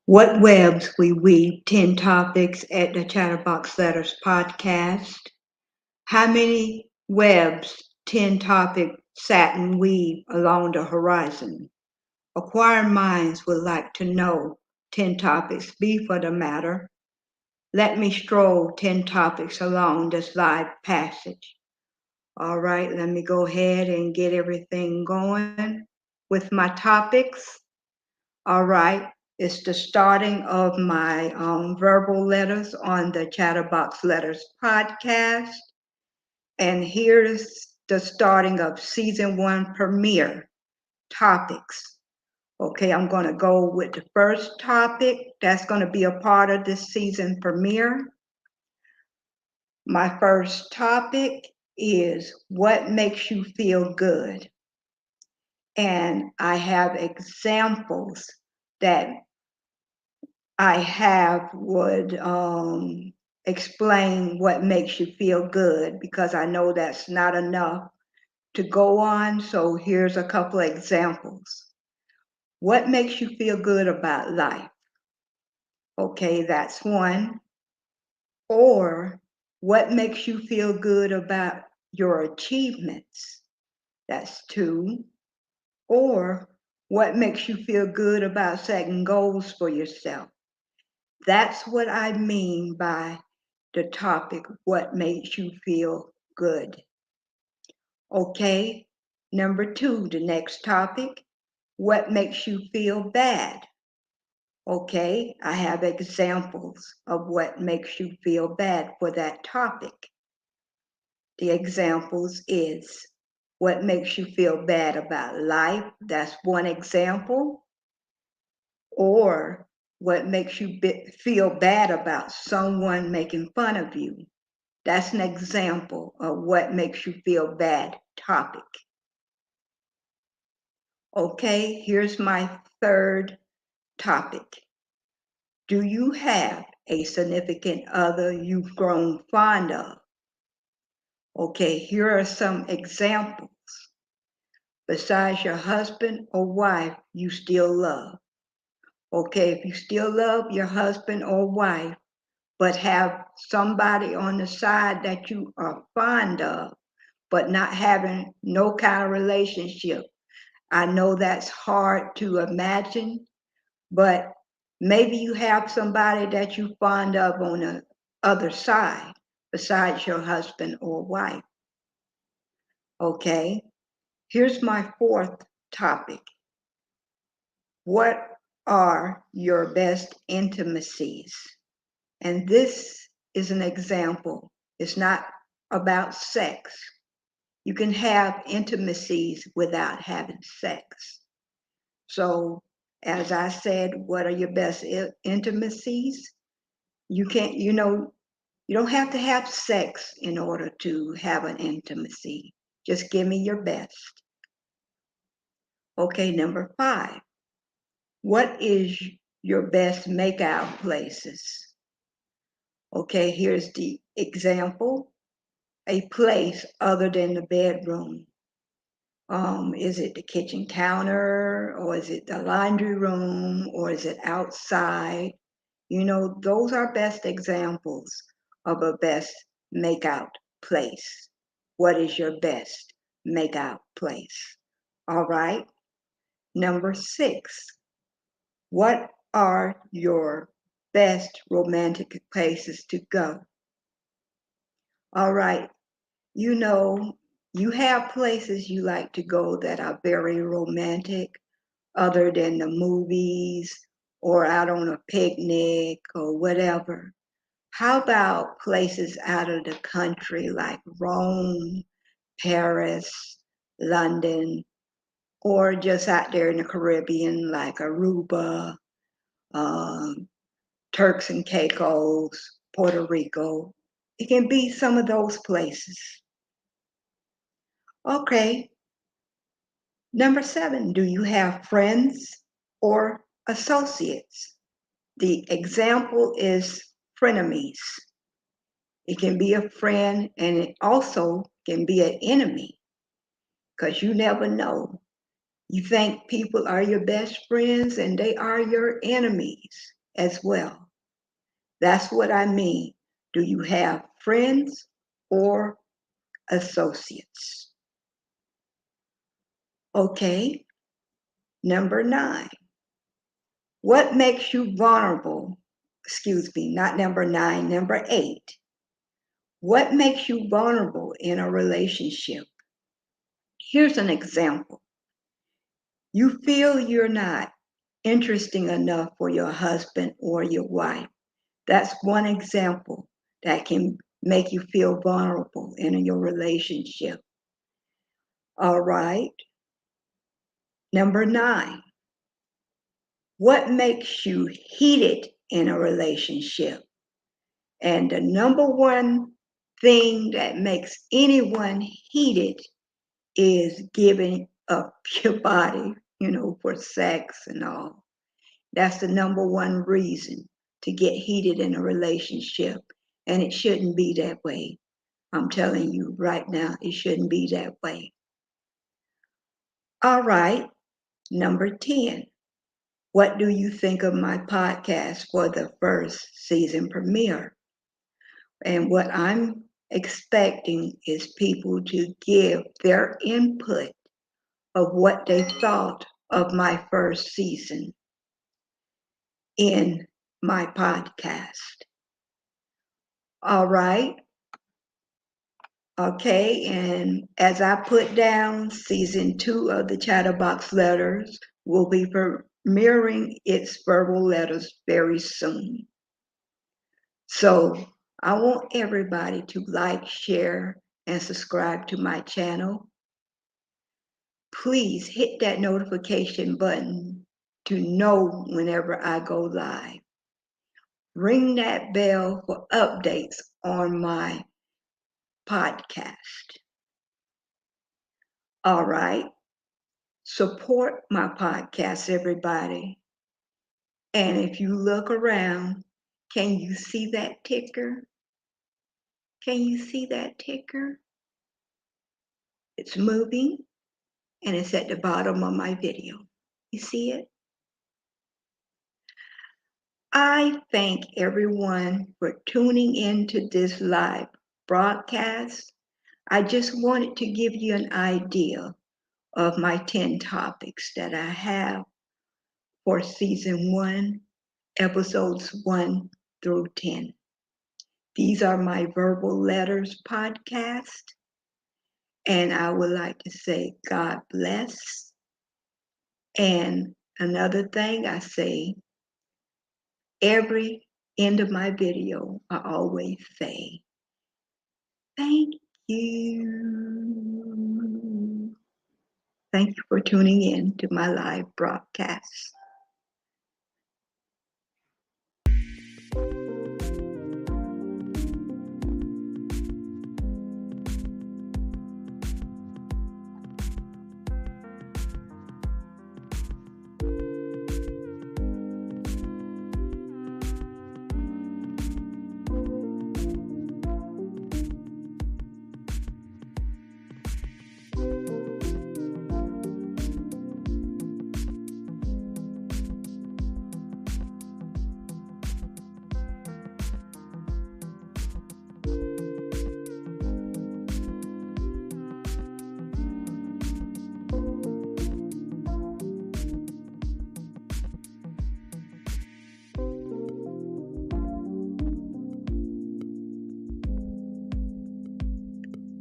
What webs we weave 10 topics at the Chatterbox Letters podcast. How many webs 10 topic satin weave along the horizon? Acquiring minds would like to know 10 topics be for the matter. Let me stroll 10 topics along this live passage. All right, let me go ahead and get everything going with my topics. All right, it's the starting of my verbal letters on the Chatterbox Letters podcast. And here's the starting of season 1 premiere topics. Okay, I'm going to go with the first topic that's going to be a part of this season premiere. My first topic is what makes you feel good. And I have examples that I have would explain what makes you feel good because I know that's not enough to go on. So here's a couple of examples. What makes you feel good about life? Okay, that's one. Or what makes you feel good about your achievements? That's two. Or what makes you feel good about setting goals for yourself? That's what I mean by the topic, what makes you feel good. Okay, number two, the next topic, what makes you feel bad? Okay, I have examples of what makes you feel bad for that topic. The examples is what makes you feel bad about life. That's one example. Or what makes you feel bad about someone making fun of you. That's an example of what makes you feel bad topic. Okay, here's my third topic. Do you have a significant other you've grown fond of? Okay, here are some examples. Besides your husband or wife you still love. Okay, if you still love your husband or wife, but have somebody on the side that you are fond of, but not having no kind of relationship. I know that's hard to imagine, but maybe you have somebody that you fond of on the other side besides your husband or wife. Okay, here's my fourth topic. What are your best intimacies? And this is an example. It's not about sex. You can have intimacies without having sex. So, as I said, what are your best intimacies? You can't, you don't have to have sex in order to have an intimacy. Just give me your best. Okay, number 5. What is your best makeout places? Okay, here's the example. A place other than the bedroom. Is it the kitchen counter, or is it the laundry room, or is it outside? Those are best examples of a best makeout place. What is your best makeout place? All right. Number 6, what are your best romantic places to go? All right. You have places you like to go that are very romantic, other than the movies or out on a picnic or whatever. How about places out of the country like Rome, Paris, London, or just out there in the Caribbean like Aruba, um, Turks and Caicos, Puerto Rico? It can be some of those places. Okay. Number 7, do you have friends or associates? The example is frenemies. It can be a friend and it also can be an enemy because you never know. You think people are your best friends and they are your enemies. as well. That's what I mean. Do you have friends or associates? Okay, number 9. What makes you vulnerable? Excuse me, not number 9, number 8. What makes you vulnerable in a relationship? Here's an example. You feel you're not interesting enough for your husband or your wife. That's one example that can make you feel vulnerable in your relationship. All right. Number 9. What makes you heated in a relationship? And the number one thing that makes anyone heated is giving up your body, for sex and all. That's the number one reason to get heated in a relationship. And it shouldn't be that way. I'm telling you right now, it shouldn't be that way. All right, number 10. What do you think of my podcast for the first season premiere? And what I'm expecting is people to give their input of what they thought of my first season in my podcast. All right. Okay, and as I put down, season 2 of the Chatterbox Letters will be premiering its verbal letters very soon. So I want everybody to like, share, and subscribe to my channel. Please hit that notification button to know whenever I go live. Ring that bell for updates on my podcast. All right. Support my podcast, everybody. And if you look around, can you see that ticker? Can you see that ticker? It's moving and it's at the bottom of my video. You see it? I thank everyone for tuning into this live broadcast. I just wanted to give you an idea of my 10 topics that I have for season 1, episodes 1 through 10. These are my verbal letters podcast. And I would like to say God bless. And another thing I say, every end of my video, I always say, thank you. Thank you for tuning in to my live broadcast.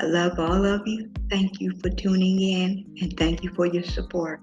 I love all of you. Thank you for tuning in and thank you for your support.